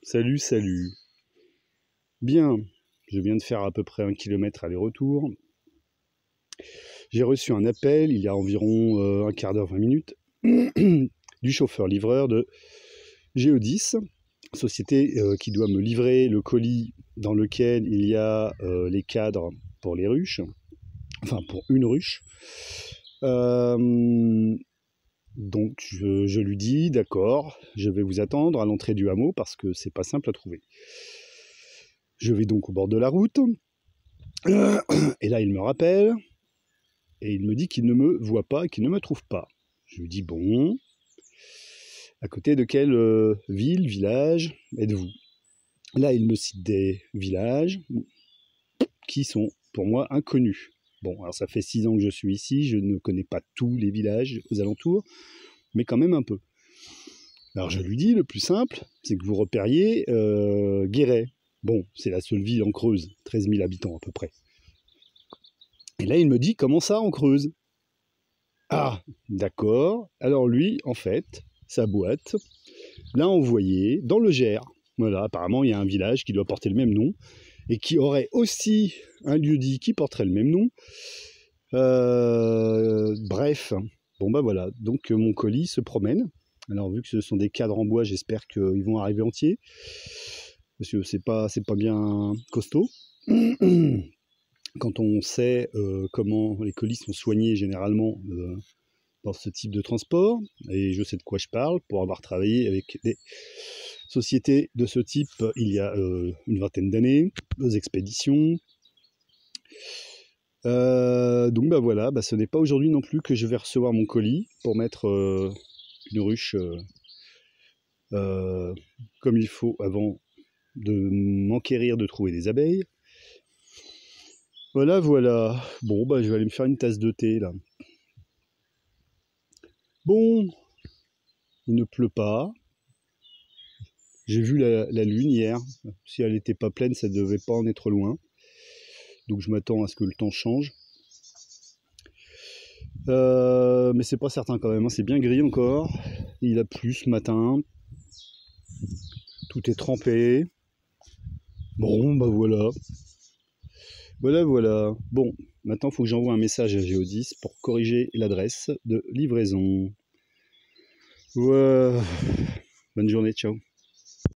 Salut, salut. Bien, je viens de faire à peu près 1 kilomètre aller-retour. J'ai reçu un appel il y a environ un quart d'heure, 20 minutes, du chauffeur-livreur de Géodis, société qui doit me livrer le colis dans lequel il y a les cadres pour les ruches, enfin pour une ruche. Donc je lui dis d'accord, je vais vous attendre à l'entrée du hameau parce que c'est pas simple à trouver. Je vais donc au bord de la route, et là il me rappelle, et il me dit qu'il ne me voit pas, qu'il ne me trouve pas. Je lui dis bon, à côté de quelle ville, village êtes-vous? Là il me cite des villages qui sont pour moi inconnus. Bon, alors ça fait 6 ans que je suis ici, je ne connais pas tous les villages aux alentours, mais quand même un peu. Alors je lui dis, le plus simple, c'est que vous repériez Guéret. Bon, c'est la seule ville en Creuse, 13 000 habitants à peu près. Et là, il me dit, comment ça en Creuse? Ah, d'accord. Alors lui, en fait, sa boîte l'a envoyé dans le Gers. Voilà, apparemment, il y a un village qui doit porter le même nom et qui aurait aussi un lieu-dit qui porterait le même nom. Bref, bon bah voilà, donc mon colis se promène. Alors vu que ce sont des cadres en bois, j'espère qu'ils vont arriver entiers, parce que c'est pas bien costaud. Quand on sait comment les colis sont soignés généralement dans ce type de transport, et je sais de quoi je parle, pour avoir travaillé avec des sociétés de ce type il y a une vingtaine d'années, aux expéditions. Donc bah voilà, bah ce n'est pas aujourd'hui non plus que je vais recevoir mon colis pour mettre une ruche comme il faut avant de m'enquérir de trouver des abeilles. Voilà, voilà. Bon, bah je vais aller me faire une tasse de thé là. Bon, il ne pleut pas. J'ai vu la lune hier. Si elle n'était pas pleine, ça ne devait pas en être loin. Donc je m'attends à ce que le temps change. Mais c'est pas certain quand même, hein. C'est bien gris encore. Il a plu ce matin. Tout est trempé. Bon, bah voilà. Voilà. Bon, maintenant il faut que j'envoie un message à Géodis pour corriger l'adresse de livraison. Ouais. Bonne journée, ciao.